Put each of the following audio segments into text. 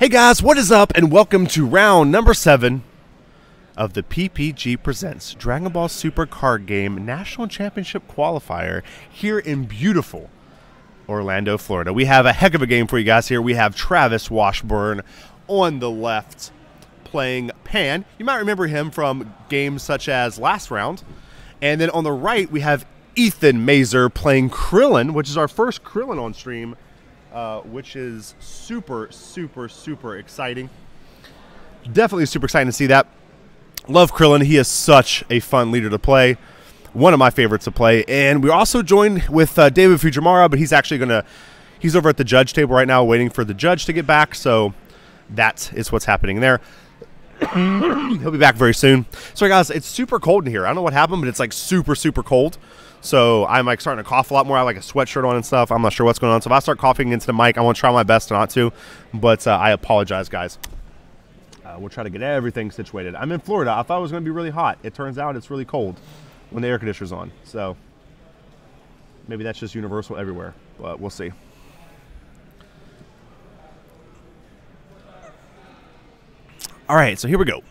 Hey guys, what is up? And welcome to round number 7 of the PPG Presents Dragon Ball Super Card Game National Championship Qualifier here in beautiful Orlando, Florida. We have a heck of a game for you guys here. We have Travis Washburn on the left playing Pan. You might remember him from games such as last round. And then on the right, we have Ethan Mazer playing Krillin, which is our first Krillin on stream. Which is super exciting. Definitely super exciting to see that. Love Krillin. He is such a fun leader to play. One of my favorites to play. And we're also joined with David Fujimura, but he's actually he's over at the judge table right now waiting for the judge to get back. So that is what's happening there. He'll be back very soon. Sorry guys, it's super cold in here. I don't know what happened, but it's like super cold. So I'm like starting to cough a lot more. I have like a sweatshirt on and stuff. I'm not sure what's going on. So if I start coughing into the mic, I want to try my best not to. But I apologize, guys. We'll try to get everything situated. I'm in Florida. I thought it was going to be really hot. It turns out it's really cold when the air conditioner's on. So maybe that's just universal everywhere. But we'll see. All right, so here we go.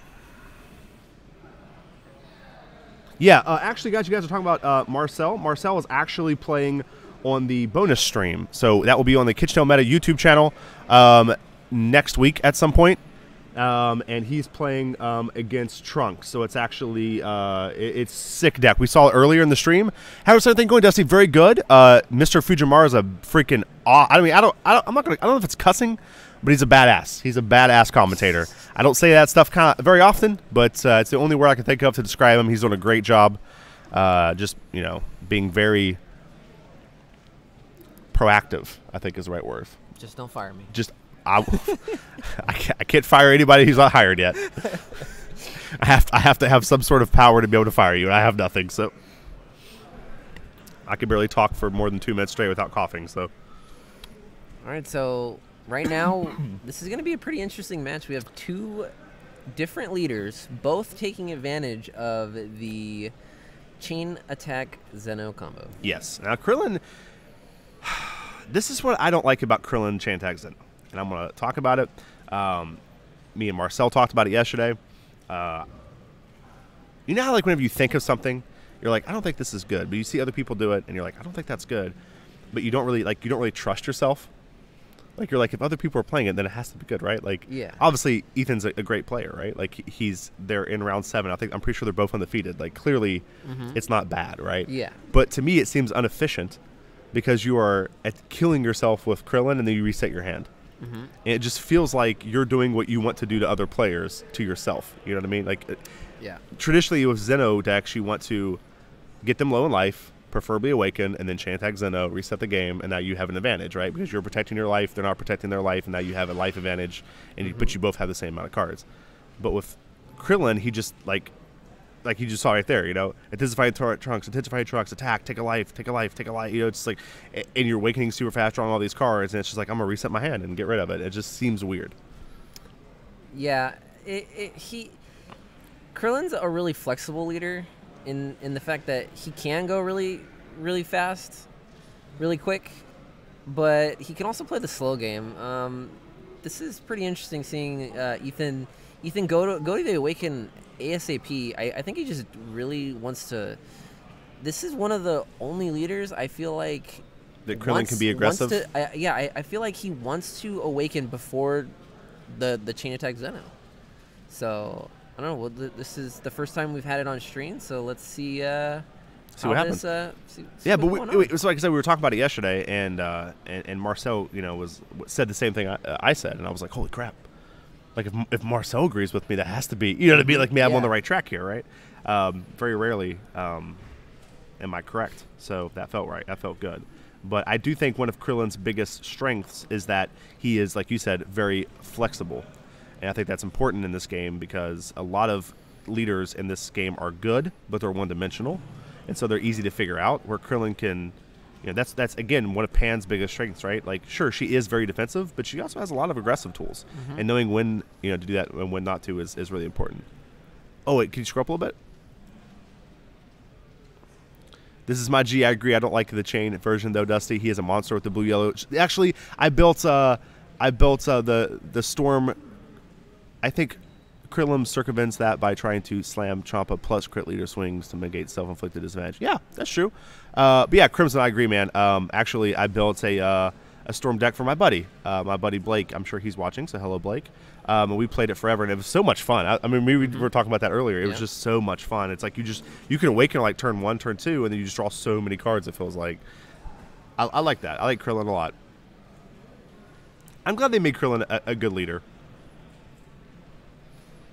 Yeah, actually, guys, you guys are talking about Marcel. Marcel is actually playing on the bonus stream. So that will be on the Kitchtail Meta YouTube channel next week at some point. And he's playing against Trunks. So it's actually, it's sick deck. We saw it earlier in the stream. How's everything going, Dusty? Very good. Mr. Fujimura is a freaking, I don't know if it's cussing, but he's a badass. He's a badass commentator. I don't say that stuff very often, but it's the only word I can think of to describe him. He's doing a great job. Just, you know, being very proactive, I think is the right word. Just don't fire me. Just, I can't fire anybody who's not hired yet. I have to have some sort of power to be able to fire you, and I have nothing, so. I can barely talk for more than 2 minutes straight without coughing, so. All right, so right now, this is going to be a pretty interesting match. We have two different leaders, both taking advantage of the chain attack Zeno combo. Yes. Now, Krillin, this is what I don't like about Krillin chain attack Zeno. And I'm going to talk about it. Me and Marcel talked about it yesterday. You know how, like, whenever you think of something, you're like, I don't think this is good. But you see other people do it, and you're like, I don't think that's good. But you don't really trust yourself. Like, you're like, if other people are playing it, then it has to be good, right? Like, yeah. Obviously, Ethan's a great player, right? Like, they're in round 7. I'm pretty sure they're both undefeated. Like, clearly, it's not bad, right? Yeah. But to me, it seems inefficient because you are killing yourself with Krillin, and then you reset your hand. And it just feels like you're doing what you want to do to other players to yourself. You know what I mean? Like, yeah. Traditionally, with Zeno decks, you want to get them low in life, preferably awaken, and then chain attack Zeno, reset the game, and now you have an advantage, right? Because you're protecting your life, they're not protecting their life, and now you have a life advantage, and but you both have the same amount of cards. But with Krillin, he just like you just saw right there, you know, intensified Trunks, attack, take a life, you know, it's like, and you're awakening super fast, drawing all these cards, and it's just like, I'm gonna reset my hand and get rid of it. It just seems weird. Yeah, Krillin's a really flexible leader in the fact that he can go really fast, really quick, but he can also play the slow game. This is pretty interesting seeing Ethan go to the awaken ASAP. I think he just really wants to. This is one of the only leaders I feel like that Krillin can be aggressive. I feel like he wants to awaken before the chain attack Zeno. So I don't know. Well, this is the first time we've had it on stream, so let's see. See what happens. Yeah, but so like I said, we were talking about it yesterday, and Marcel, you know, said the same thing I said, and I was like, holy crap. Like, if Marcel agrees with me, that has to be, you know what I mean? Like, I'm on the right track here, right? Very rarely am I correct. So that felt right. That felt good. But I do think one of Krillin's biggest strengths is that he is, like you said, very flexible. And I think that's important in this game because a lot of leaders in this game are good, but they're one-dimensional. And so they're easy to figure out, where Krillin can... You know, that's again one of Pan's biggest strengths, right? Like, sure, she is very defensive, but she also has a lot of aggressive tools, and knowing when to do that and when not to is really important. Oh wait, can you scroll up a little bit? This is my G. I agree. I don't like the chain version though, Dusty. He is a monster with the blue yellow. Actually, I built I built the storm. I think Krillin circumvents that by trying to slam Champa plus crit leader swings to negate self-inflicted disadvantage. Yeah, that's true. But yeah, Crimson, I agree, man. Actually, I built a storm deck for my buddy Blake. I'm sure he's watching, so hello, Blake. And we played it forever, and it was so much fun. I mean, we were talking about that earlier. It was just so much fun. It's like you can awaken like turn 1, turn 2, and then you just draw so many cards. It feels like I like that. I like Krillin a lot. I'm glad they made Krillin a good leader.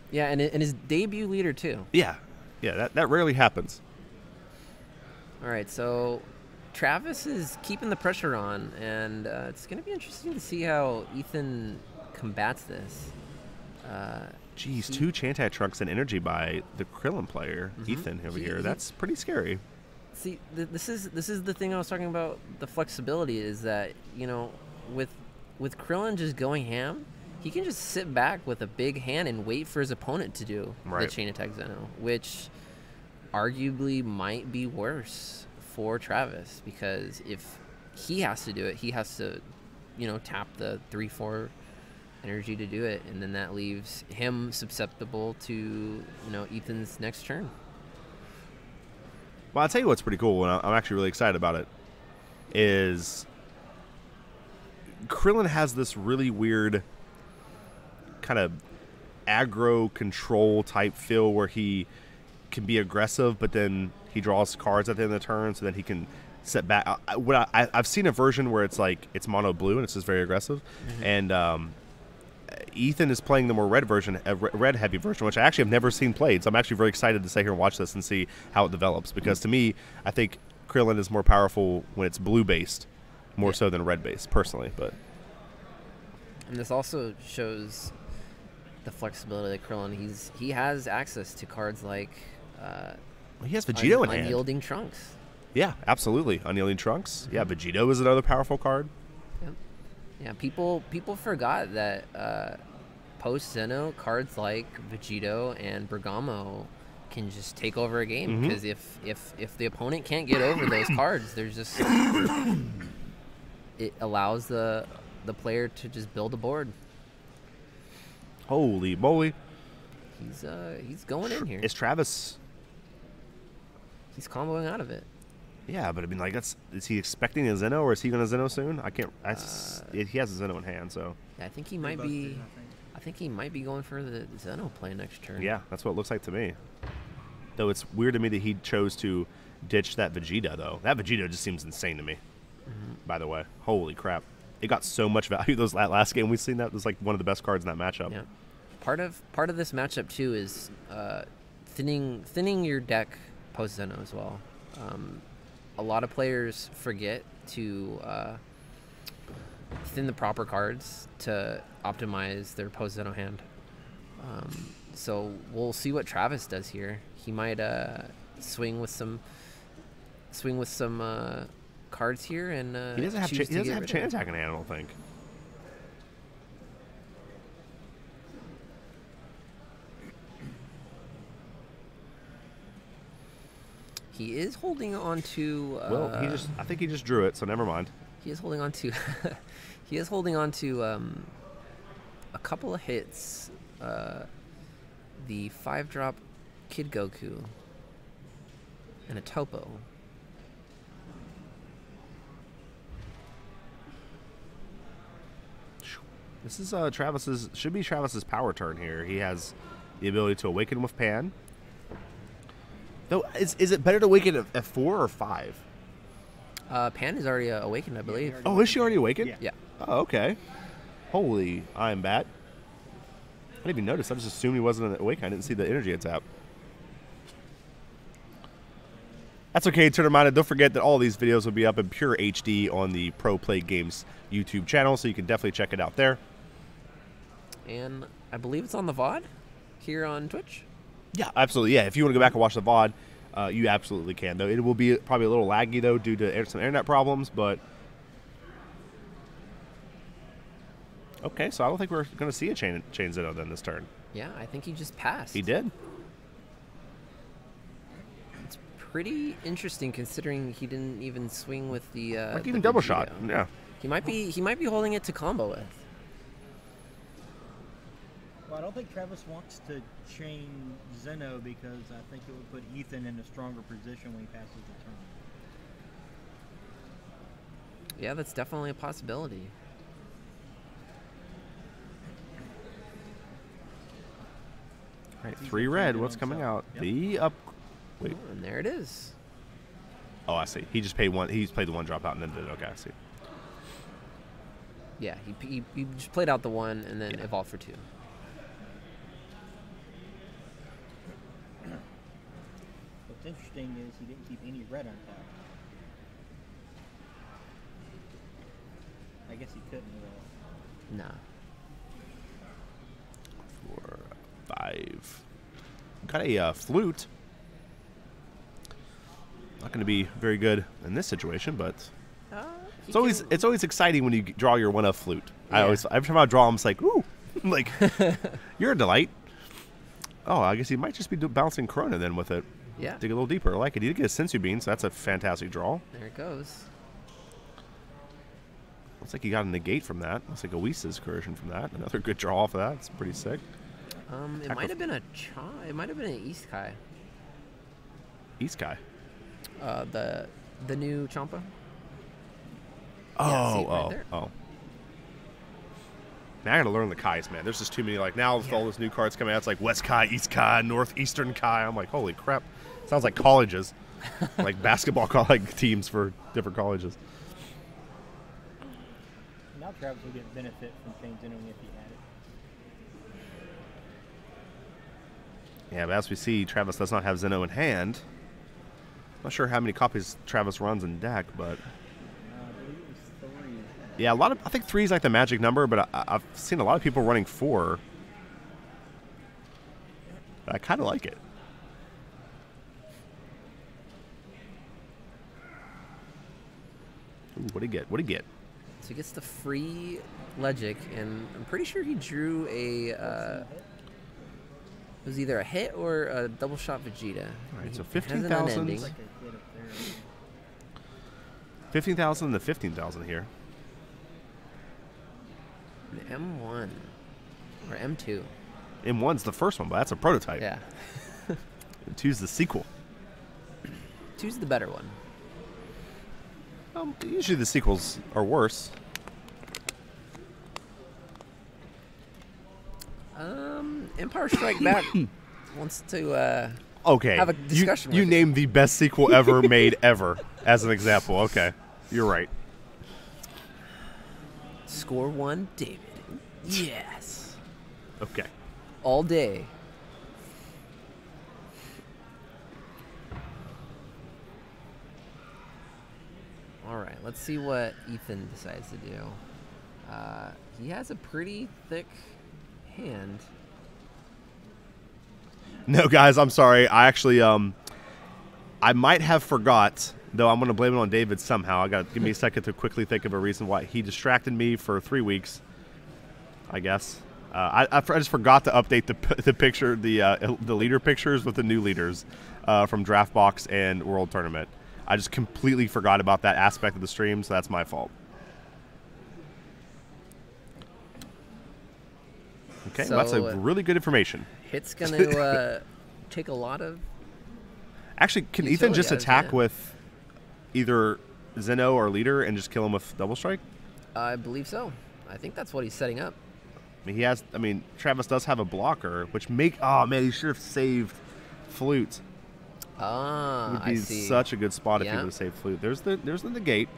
Yeah, and his debut leader too. Yeah, that rarely happens. All right, so Travis is keeping the pressure on, and it's going to be interesting to see how Ethan combats this. Geez, 2 Chantai Trunks and energy by the Krillin player, Ethan over here. That's pretty scary. See, this is the thing I was talking about. The flexibility is that, you know, with Krillin just going ham, he can just sit back with a big hand and wait for his opponent to do the chain attack Zeno, which arguably might be worse for Travis, because if he has to do it, he has to, you know, tap the 3/4 energy to do it, and then that leaves him susceptible to, you know, Ethan's next turn. Well, I'll tell you what's pretty cool, and I'm actually really excited about it, is Krillin has this really weird kind of aggro control type feel where he can be aggressive, but then he draws cards at the end of the turn, so then he can set back. I've seen a version where it's like it's mono blue and it's just very aggressive, and Ethan is playing the more red version, a red heavy version, which I actually have never seen played. So I'm actually very excited to sit here and watch this and see how it develops, because to me, I think Krillin is more powerful when it's blue based, more so than red based, personally. But and this also shows the flexibility of Krillin. He has access to cards like he has Vegito in hand. Unyielding Trunks. Yeah, absolutely. Unyielding Trunks. Yeah, Vegito is another powerful card. Yep. Yeah, people forgot that post Zeno, cards like Vegito and Bergamo can just take over a game, because if the opponent can't get over those cards, there's just it allows the player to just build a board. Holy moly! He's going in here. Is Travis? He's comboing out of it. Yeah, but I mean, like, is he expecting a Zeno, or is he going to Zeno soon? I can't. He has a Zeno in hand, so. Yeah, I think he might be. I think he might be going for the Zeno play next turn. Yeah, that's what it looks like to me. Though it's weird to me that he chose to ditch that Vegeta, though. That Vegeta just seems insane to me. By the way, holy crap! It got so much value that last game we've seen. That was like one of the best cards in that matchup. Yeah. Part of this matchup too is thinning your deck post Zeno as well. A lot of players forget to thin the proper cards to optimize their post Zeno hand. So we'll see what Travis does here. He might swing with some cards here, and he doesn't have chain attack in hand, I don't think. He is holding on to. Well, I think he just drew it, so never mind. He is holding on to. He is holding on to a couple of hits. The 5-drop Kid Goku and a Topo. This is should be Travis's power turn here. He has the ability to awaken with Pan. Though, is it better to awaken at 4 or 5? Pan is already awakened, I believe. Oh, is she already awakened? Yeah. Oh, okay. Holy, I'm bad. I didn't even notice. I just assumed he wasn't awakened. I didn't see the energy tap. That's okay, Turn Minded. Don't forget that all these videos will be up in pure HD on the Pro Play Games YouTube channel, so you can definitely check it out there. And I believe it's on the VOD here on Twitch. Yeah, absolutely. Yeah, if you want to go back and watch the VOD, you absolutely can. Though it will be probably a little laggy though due to some internet problems. But okay, so I don't think we're going to see a chain Zeno then this turn. Yeah, I think he just passed. He did. It's pretty interesting considering he didn't even swing with the like even double shot. Yeah. He might be holding it to combo with. Well, I don't think Travis wants to chain Zeno because I think it would put Ethan in a stronger position when he passes the turn. Yeah, that's definitely a possibility. All right, 3 red. What's coming out? Yep. The up. Wait. Oh, and there it is. Oh, I see. He just paid one. He's played the 1 drop out and then did it. Okay, I see. Yeah, he just played out the 1 and then evolved for 2. What's interesting is he didn't keep any red on top. I guess he couldn't really. Nah. 4, 5. Got a flute. Not going to be very good in this situation, but it's always exciting when you draw your 1-of flute. Yeah. Every time I draw, I'm just like, ooh, like you're a delight. Oh, I guess he might just be bouncing Corona then with it. Yeah. Dig a little deeper. I like it. He did get a Sensu Bean, so that's a fantastic draw. There it goes. Looks like he got a negate from that. Looks like a Whisa's Corrosion from that. Another good draw off of that. It's pretty sick. It might have been a It might have been an East Kai. East Kai. The new Champa. Oh, Yeah, see it right there. oh. Man, I gotta learn the Kais, man. There's just too many. Like now with all those new cards coming out, it's like West Kai, East Kai, Northeastern Kai. I'm like, holy crap! Sounds like colleges, like basketball teams for different colleges. Now Travis will get benefit from chain Zeno if he had it. Yeah, but as we see, Travis does not have Zeno in hand. Not sure how many copies Travis runs in deck, but I believe it was 3. yeah, I think 3 is like the magic number, but I've seen a lot of people running 4. I kind of like it. Ooh, what'd he get? What'd he get? So he gets the free Legic, and I'm pretty sure he drew a. It was either a hit or a double shot Vegeta. All right, so He has an 15,000. unending. Like a hit up there. 15,000 to 15,000 here. An M1 or M2. M1's the first one, but that's a prototype. Yeah, M2's the sequel. 2's the better one. Usually the sequels are worse. Empire Strike Back wants to Okay. have a discussion You with it. named the best sequel ever made ever as an example. Okay. You're right. Score 1, David. Yes. Okay. All day. All right, let's see what Ethan decides to do. He has a pretty thick hand. No, guys, I'm sorry. I actually, I might have forgot, though I'm going to blame it on David somehow. Give me a second to quickly think of a reason why he distracted me for 3 weeks, I guess. I just forgot to update the picture, the leader pictures with the new leaders from Draft Box and World Tournament. I just completely forgot about that aspect of the stream, so that's my fault. Okay, So, well, that's a really good information. Hit's going to take a lot of... Actually, can Ethan just Utility, attack yeah. with either Zeno or leader and just kill him with double strike? I believe so. I think that's what he's setting up. I mean, Travis does have a blocker, which oh man, he should have saved Flute. Ah, It would I be see. such a good spot if he Yeah. would have saved Flute. There's the negate.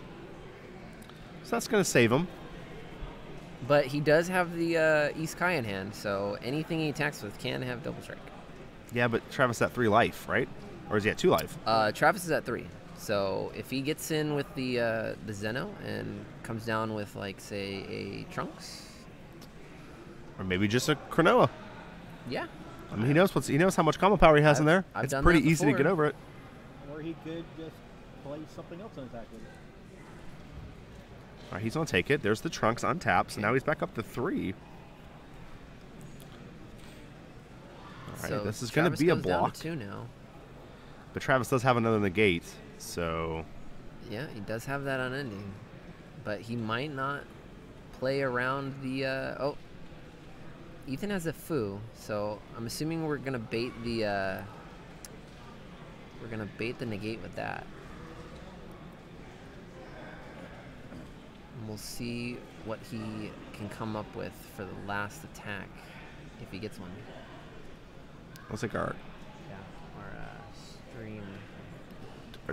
So that's going to save him. But he does have the East Kai in hand, so anything he attacks with can have double strike. Yeah, but Travis at 3 life, right? Or is he at 2 life? Travis is at 3. So if he gets in with the Zeno and comes down with, like, say, a Trunks, Or maybe just a Cronoa. yeah. I mean, he knows how much combo power he has in there. I've It's done pretty that easy to before. get over it. Or he could just play something else and attack with it. All right, he's going to take it. There's the Trunks untapped, so now he's back up to 3. All right, So this is going to Travis be a goes down block. to 2 now. But Travis does have another negate, so... Yeah, he does have that unending. But he might not play around the... Ethan has a foo, so I'm assuming we're gonna bait the negate with that. And we'll see what he can come up with for the last attack, if he gets one. Looks like our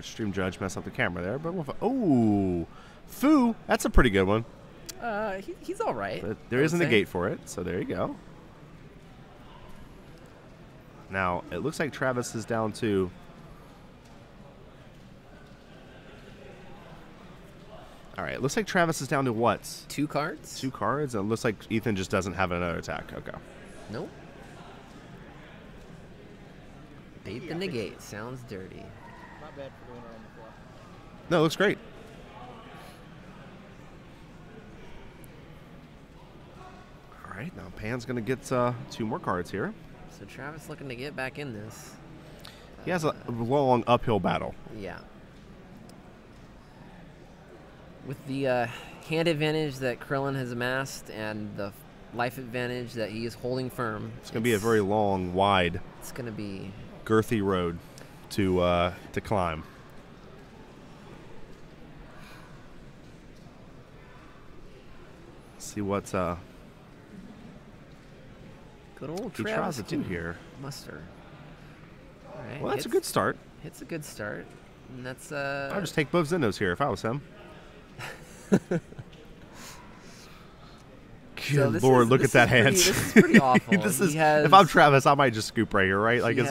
stream judge messed up the camera there, but oh, foo, that's a pretty good one. He's all right. But there is a negate for it, so there you go. Now it looks like Travis is down to. All right, it looks like Travis is down to what? 2 cards. 2 cards, and it looks like Ethan just doesn't have another attack. Okay. Nope. Bait the negate. Sounds dirty. Not bad for doing it on the fly. No, it looks great. All right, now Pan's going to get 2 more cards here. So Travis looking to get back in this. He has a long uphill battle. Yeah. With the hand advantage that Krillin has amassed and the life advantage that he is holding firm. It's going to be a very long, wide, it's going to be girthy road to climb. See what's good old he Travis tries to do here. muster. All right, Well, that's a good start. Hits a good start, and that's I'll just take both Zendos here if I was him. So Good Lord, look at that hand. This is pretty awful. If I'm Travis, I might just scoop right here, right? Like, is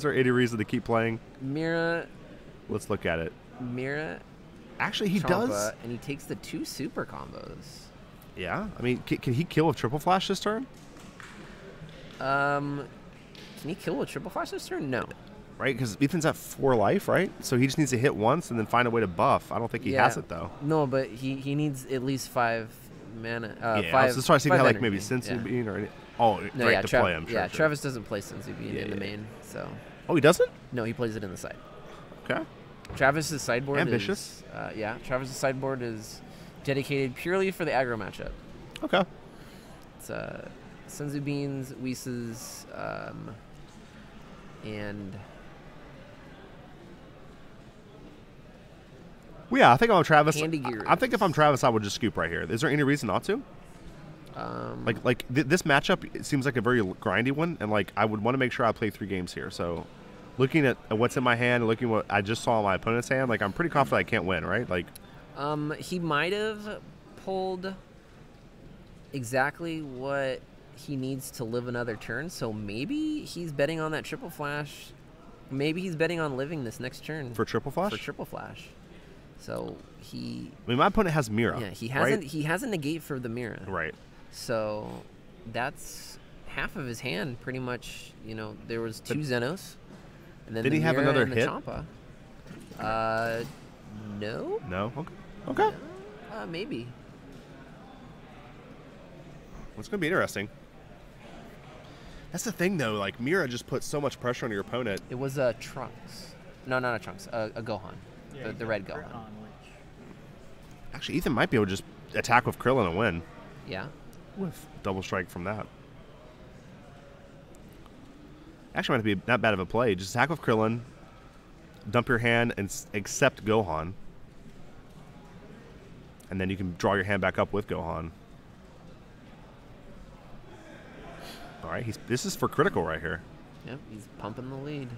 there any reason to keep playing? Mira. Let's look at it. Mira. Actually, he Champa, does. and he takes the 2 super combos. Yeah, I mean, can he kill with triple flash this turn? Can he kill with triple flash this turn? No. Right, because Ethan's at 4 life, right? So he just needs to hit once and then find a way to buff. I don't think he has it, though. No, but he needs at least 5 mana. Yeah, 5, I was just trying to see if he had, like, maybe energy. Senzu Bean or any. Oh, No, right, yeah, to play him. Sure, sure. Travis doesn't play Senzu Bean in the main, so. Oh, he doesn't? No, he plays it in the side. Okay. Travis's sideboard Ambitious. is Travis's sideboard is dedicated purely for the aggro matchup. Okay. It's Senzu Beans, Whis, and Well, yeah, I think I'm Travis. Candy Gears. I think if I'm Travis, I would just scoop right here. Is there any reason not to? This matchup, it seems like a very grindy one, and like I would want to make sure I play 3 games here. So, looking at what's in my hand, and looking at what I just saw in my opponent's hand, like I'm pretty confident I can't win, right? Like, he might have pulled exactly what he needs to live another turn. So maybe he's betting on that triple flash. Maybe he's betting on living this next turn for triple flash. For triple flash. So he. I mean, my opponent has Mira. Yeah, he hasn't. Right? He has a negate for the Mira. Right. So that's half of his hand, pretty much. You know, there was 2 Zenos, and then did he Mira have another and hit? Champa. No. No. Okay. Maybe. It's gonna be interesting. That's the thing, though. Like Mira just puts so much pressure on your opponent. It was a Trunks. No, not a Trunks. A Gohan. Yeah, the red Gohan. Actually, Ethan might be able to just attack with Krillin and win. Yeah. With double strike from that. Actually, might be not bad of a play. Just attack with Krillin, dump your hand, and accept Gohan. And then you can draw your hand back up with Gohan. All right, this is for critical right here. Yep, he's pumping the lead.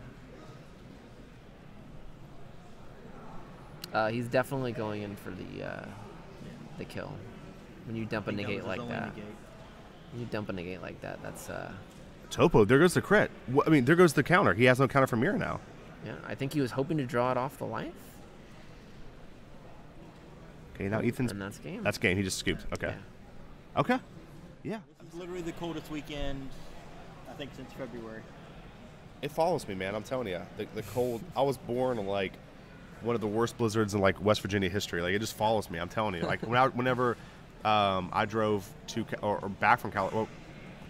He's definitely going in for the kill. When you dump a negate like that. When you dump a negate like that, that's... Topo, there goes the crit. I mean, there goes the counter. He has no counter for Mira now. Yeah, I think he was hoping to draw it off the life. Okay, now Ethan's... And that's game. That's game. He just scooped. Okay. Yeah. Okay. Yeah. This is literally the coldest weekend, I think, since February. It follows me, man. I'm telling you. The cold... I was born in, like, one of the worst blizzards in, like, West Virginia history. Like, it just follows me. I'm telling you. Like, whenever I drove to... or back from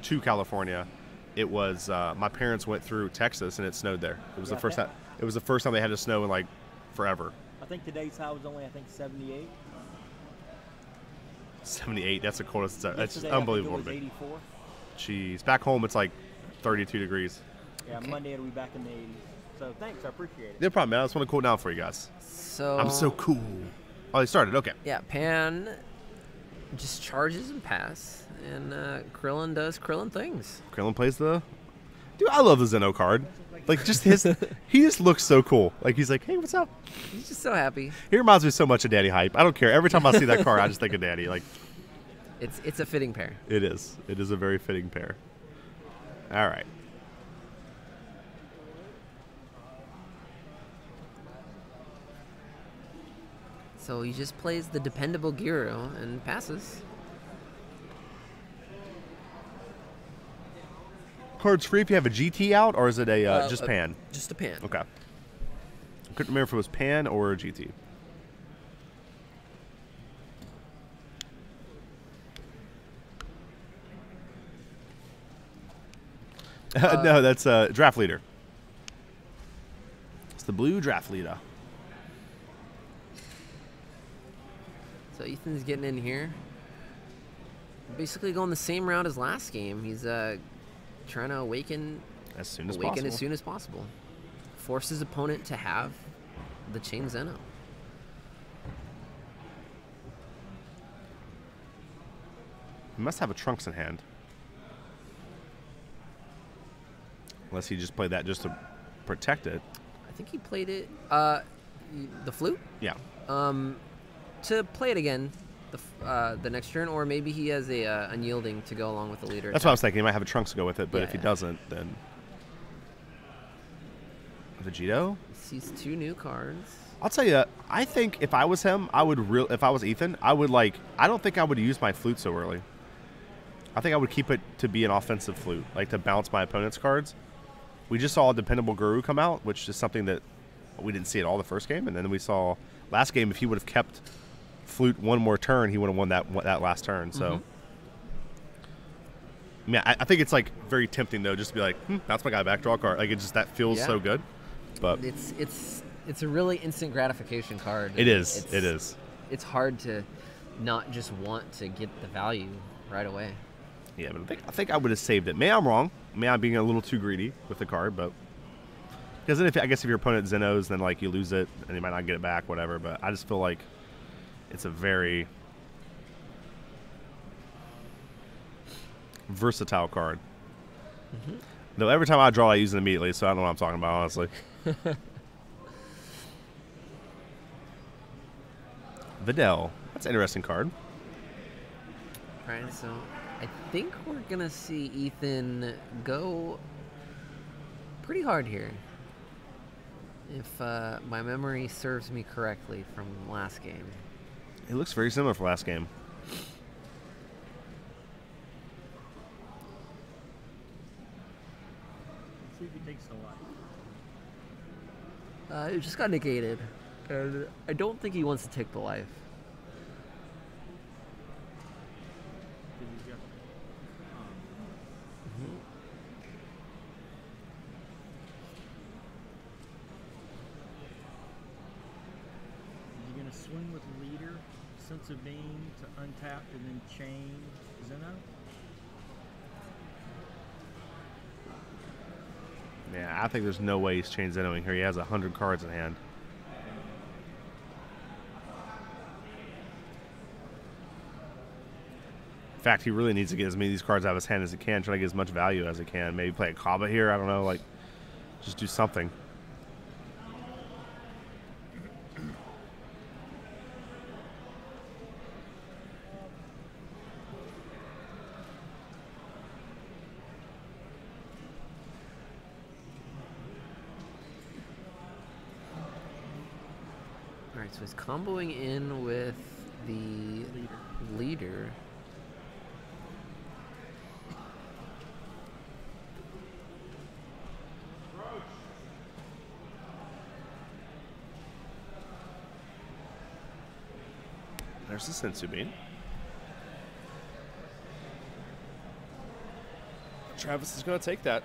to California, it was... my parents went through Texas, and it snowed there. It was the first time... It was the first time they had to snow in, like, forever. I think today's high was only, 78. 78. That's the coldest. That's Yesterday, unbelievable. I think it was 84. Jeez. Back home, it's like 32 degrees. Yeah, Okay. Monday it'll be back in the 80s. So thanks, I appreciate it. No problem, man. I just want to cool down for you guys. So I'm so cool. Oh, they started. Okay. yeah, Pan just charges and pass, and Krillin does Krillin things. Krillin plays the... Dude, I love the Zeno card. Like, just his... he just looks so cool. Like, he's like, hey, what's up? He's just so happy. He reminds me so much of Daddy Hype. I don't care. Every time I see that card, I just think of Daddy. Like, It's a fitting pair. it is. It is a very fitting pair. All right. So he just plays the dependable Gyro and passes. Card's free if you have a GT out, or is it a just Pan? Just a Pan. Okay. I couldn't remember if it was Pan or a GT. No, that's draft leader. It's the blue draft leader. So Ethan's getting in here. Basically going the same route as last game. He's trying to awaken As soon as possible. as soon as possible. Force his opponent to have the chain Zeno. He must have a Trunks in hand. Unless he just played that just to protect it. I think he played it the flute Yeah. to play it again the next turn, or maybe he has a unyielding to go along with the leader. That's what I was thinking. He might have a Trunks to go with it, but Yeah, if he yeah. doesn't, then... Vegito? He sees 2 new cards. I'll tell you, I think if I was him, if I was Ethan, I don't think I would use my flute so early. I think I would keep it to be an offensive flute, like to bounce my opponent's cards. We just saw a dependable Guru come out, which is something that we didn't see at all the first game, and then we saw last game if he would have kept flute one more turn, he would have won that last turn. So, yeah, I think it's like very tempting though, just to be like, that's my guy, back draw card. Like it just that feels so good, but It's a really instant gratification card. it is. It is. It's hard to not just want to get the value right away. Yeah, but I think I would have saved it. Maybe I'm wrong. Maybe I'm being a little too greedy with the card, but because then I guess if your opponent Zenos, then like you lose it and you might not get it back, whatever. But I just feel like it's a very versatile card. Though every time I draw, I use it immediately, so I don't know what I'm talking about, honestly. Videl. That's an interesting card. Right, so I think we're going to see Ethan go pretty hard here. If my memory serves me correctly from last game. It looks very similar for last game. Let's see if he takes the life. It just got negated. And I don't think he wants to take the life. Is he going to swing with leader, sense of being to untap and then chain Zeno? Yeah, I think there's no way he's chain Zenoing here. He has 100 cards in hand. In fact, he really needs to get as many of these cards out of his hand as he can, try to get as much value as he can. Maybe play a Kaba here. I don't know. Like, just do something. All right, so he's comboing in with the leader. There's the Sensu Bean. Travis is going to take that.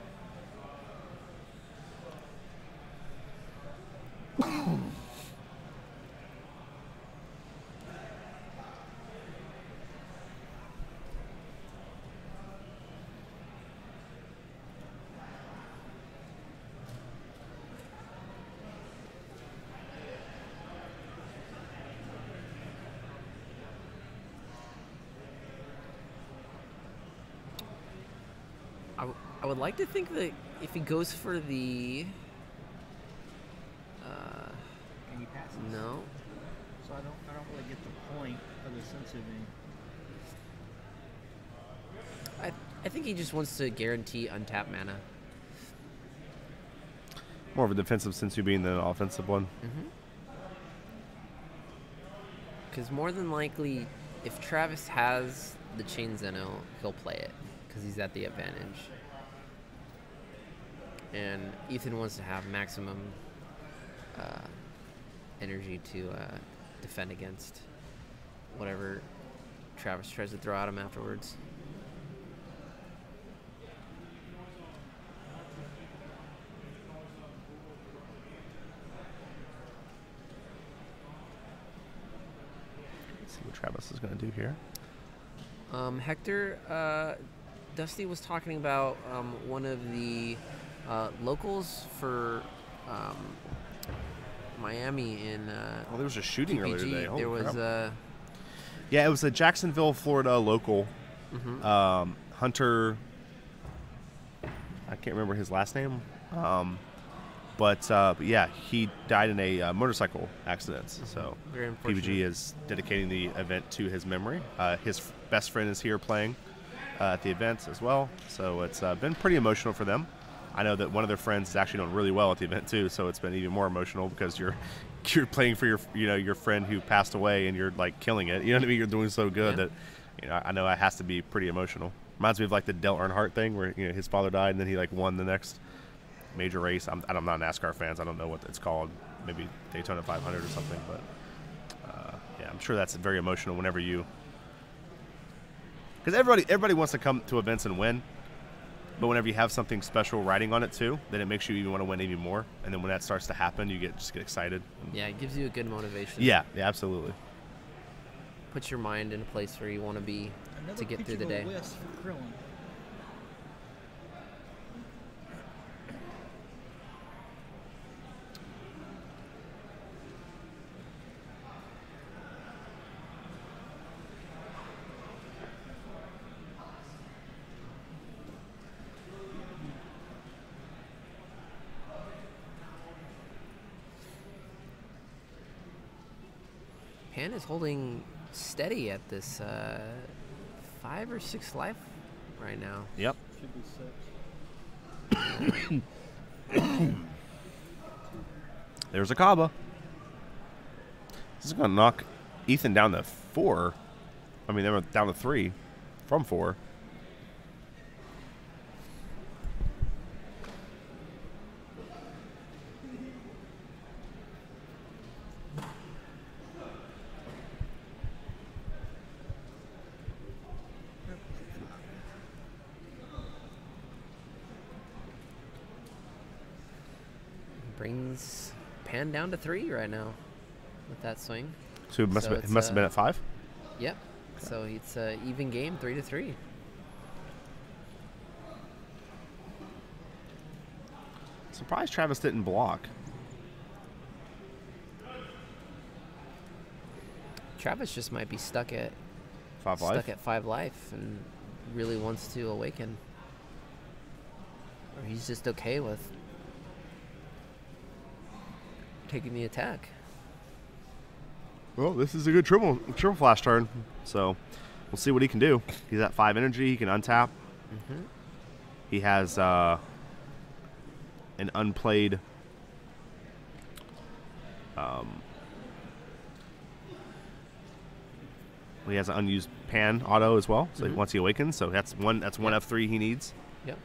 I would like to think that if he goes for the... And he passes. No. So I don't really get the point of the sensing. I think he just wants to guarantee untapped mana. More of a defensive Sensu being than an offensive one. Because more than likely, if Travis has the Chain Zeno, he'll play it because he's at the advantage. And Ethan wants to have maximum energy to defend against whatever Travis tries to throw at him afterwards. Let's see what Travis is going to do here. Hector, Dusty was talking about one of the locals for Miami in Well, there was a shooting earlier PPG. today. Holy There was crap. Yeah, it was a Jacksonville, Florida local. Hunter, I can't remember his last name. But yeah, he died in a motorcycle accident. So Very unfortunate. PPG is dedicating the event to his memory. His best friend is here playing at the event as well. So it's been pretty emotional for them. I know that one of their friends is actually doing really well at the event too. So it's been even more emotional because you're playing for your friend who passed away and you're like killing it. You know what I mean? You're doing so good that I know it has to be pretty emotional. Reminds me of like the Dale Earnhardt thing where his father died and then he like won the next major race. I'm not NASCAR fans. I don't know what it's called. Maybe Daytona 500 or something. But yeah, I'm sure that's very emotional whenever because everybody wants to come to events and win. But whenever you have something special riding on it too, then it makes you even want to win even more. And then when that starts to happen, you just get excited. Yeah, it gives you a good motivation. Yeah, absolutely. Puts your mind in a place where you want to be to get through the day. Another pitch of a whiff for Krillin. Pan is holding steady at this 5 or 6 life right now. Yep. Should be 6. There's a Kaba. This is going to knock Ethan down to 4. I mean, they were down to 3 from 4. Brings Pan down to 3 right now with that swing. So it must have been at 5? Yep. So it's an even game, 3-3. Surprised Travis didn't block. Travis just might be stuck at 5 life? stuck at 5 life and really wants to awaken. Or he's just okay with taking the attack. Well, this is a good triple flash turn, so we'll see what he can do. He's at 5 energy. He can untap. He has an unplayed he has an unused pan auto as well. So once he awakens, so that's one F3 he needs. Yep.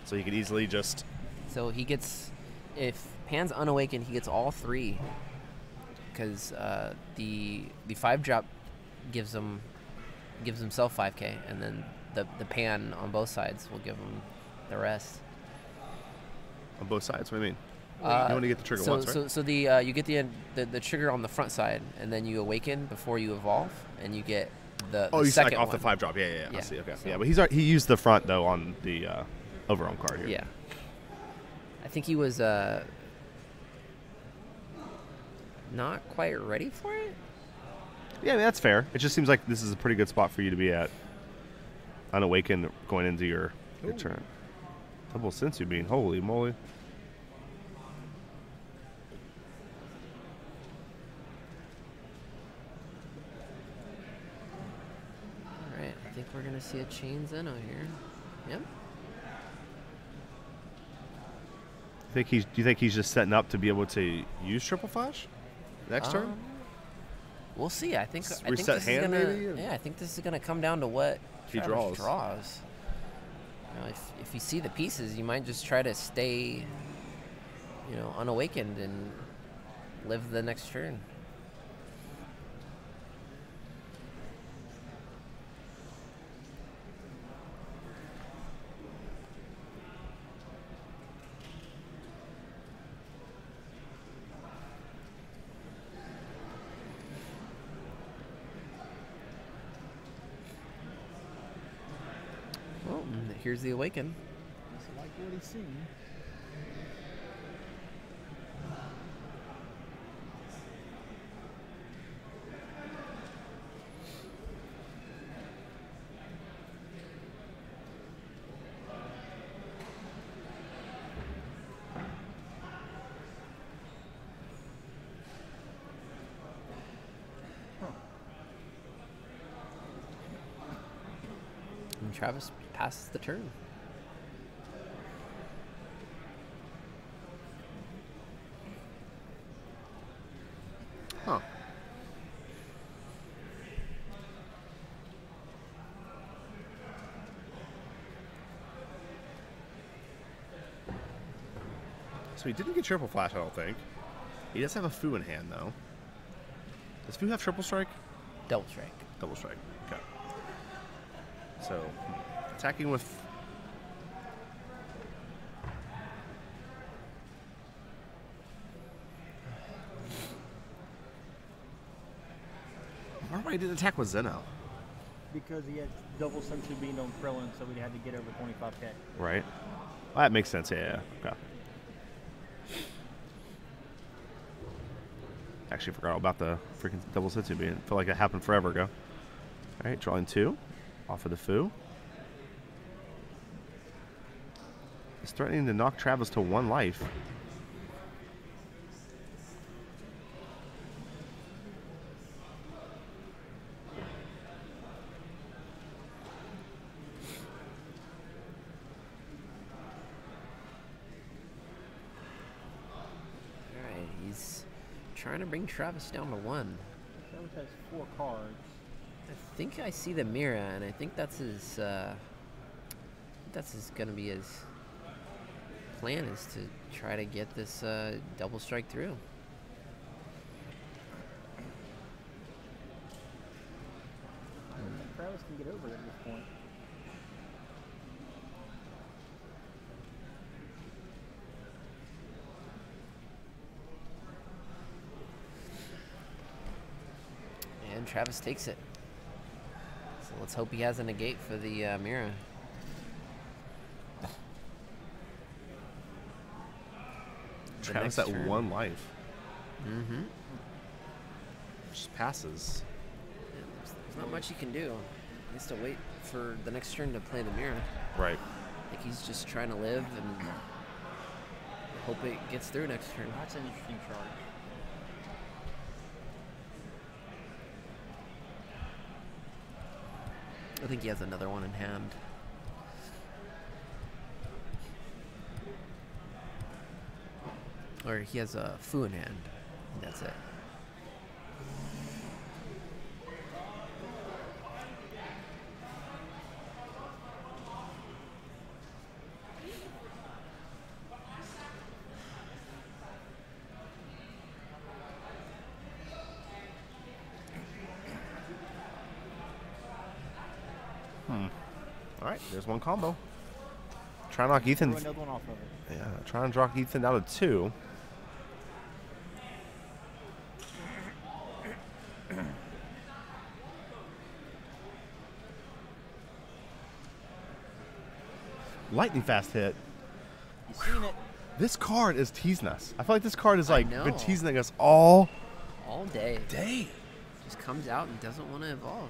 So he could easily just. So he gets, if Pan's unawakened, he gets all 3, because the 5 drop gives himself 5k, and then the Pan on both sides will give him the rest. On both sides. What do you mean? You want to get the trigger once, right? So you get the trigger on the front side, and then you awaken before you evolve, and you get the you second like off one. the 5 drop. Yeah. I see. Okay. So- Yeah, but he used the front though on the overarm card here. Yeah. I think he was not quite ready for it. Yeah, I mean, that's fair. It just seems like this is a pretty good spot for you to be at. Unawakened going into your turn. Double sensu bean. Holy moly. Alright, I think we're going to see a chain Zeno here. Yep. Do you think he's just setting up to be able to use triple flash next turn? We'll see. I think Reset this hand is gonna, maybe? yeah, I think this is going to come down to what He Travis draws. You know, if you see the pieces, you might just try to stay, you know, unawakened and live the next turn. Well, here's the awaken. Just like what he's seen. And Travis passes the turn. Huh. So he didn't get triple flash, I don't think. He does have a Fu in hand, though. Does Fu have triple strike? Double strike. Double strike. Okay. So, attacking with... I wonder why he didn't attack with Zeno. Because he had double sensu bean on Krillin, so we had to get over 25k. Right. Well, that makes sense, yeah. Okay. Actually forgot all about the freaking double sensu bean. I feel like that happened forever ago. Alright, drawing 2. Off of the Fu. He's threatening to knock Travis to 1 life. Alright, he's trying to bring Travis down to 1. Travis has 4 cards. I think I see the Mira, and I think that's his gonna be his plan, is to try to get this double strike through. I don't think Travis can get over it at this point. And Travis takes it. So let's hope he has a negate for the Mira. Travis next at turn. 1 life. Mm-hmm. Just passes. Yeah, there's not much he can do. He has to wait for the next turn to play the Mira. Right. I think he's just trying to live and hope it gets through next turn. That's an interesting charge. I think he has another one in hand. Or he has a Fu in hand. That's it. All right, there's 1 combo. Try to knock Ethan. Throw another one off of it. Yeah, trying to knock Ethan down to 2. Lightning fast hit. You've seen it. This card is teasing us. I feel like this card is like know. been teasing us all Day. day. Just comes out and doesn't want to evolve.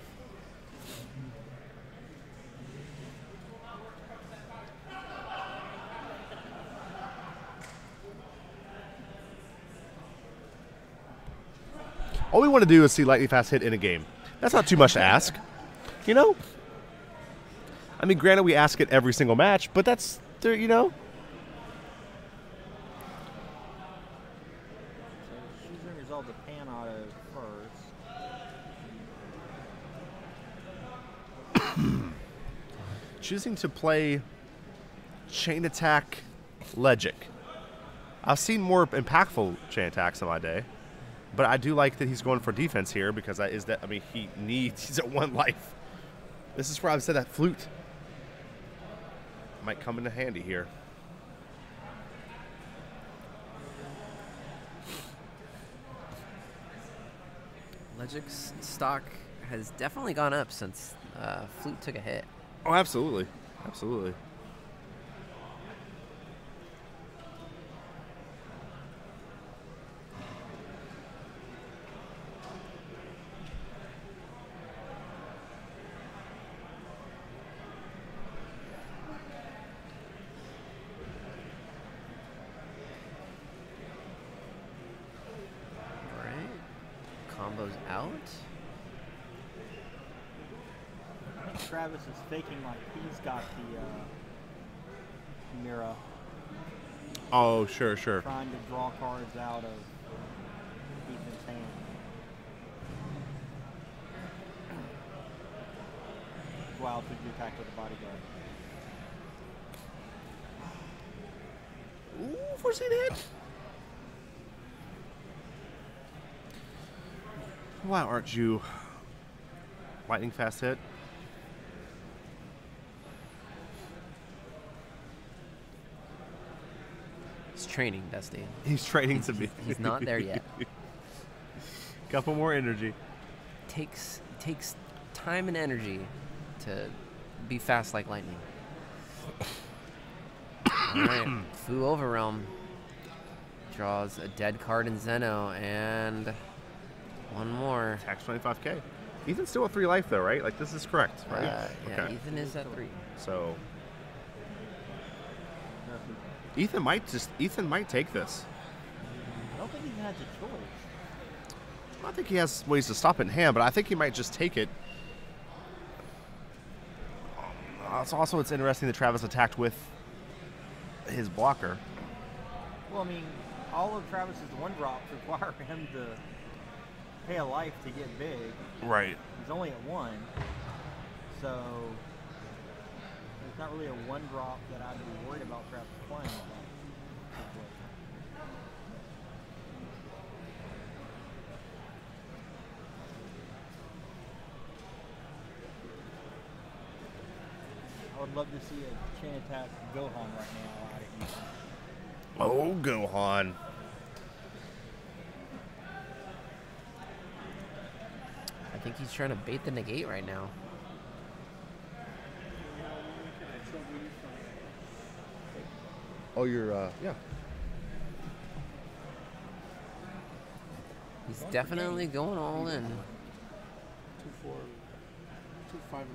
All we want to do is see lightning fast hit in a game. That's not too much to ask, you know. I mean, granted, we ask it every single match, but that's you know. So she's going to resolve the pan auto first. Choosing to play chain attack Legic. I've seen more impactful chain attacks in my day, but I do like that he's going for defense here because he's at 1 life. This is where I've said that flute might come into handy here. Legic's stock has definitely gone up since Flute took a hit. Oh, absolutely. Absolutely. All right. Combos out. Travis is faking like he's got the Mira, Oh, sure, sure. trying to draw cards out of Ethan's hand. Wow, did you attack with the bodyguard? Ooh, foreseen hit. Why aren't you lightning fast hit? He's training, Dusty. He's training to be. He's not there yet. Couple more energy. Takes time and energy to be fast like lightning. All right, Fu Overrealm draws a dead card in Zeno and one more. Tax 25K. Ethan's still at 3 life though, right? Like this is correct, right? Yeah, Ethan is at 3. So Ethan might take this. I don't think he has a choice. I think he has ways to stop it in hand, but I think he might just take it. It's interesting that Travis attacked with his blocker. Well, I mean, all of Travis's 1-drops require him to pay a life to get big. Right. He's only at 1, so it's not really a 1-drop that I'd be worried about Travis playing. I would love to see a chain attack Gohan right now out of Ethan. Oh, Gohan. I think he's trying to bait the negate right now. Oh, you're yeah. He's definitely going all in. 2-4, 2-5-1.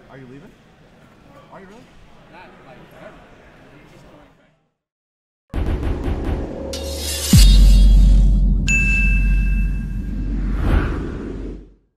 Are you leaving? Are you really? Not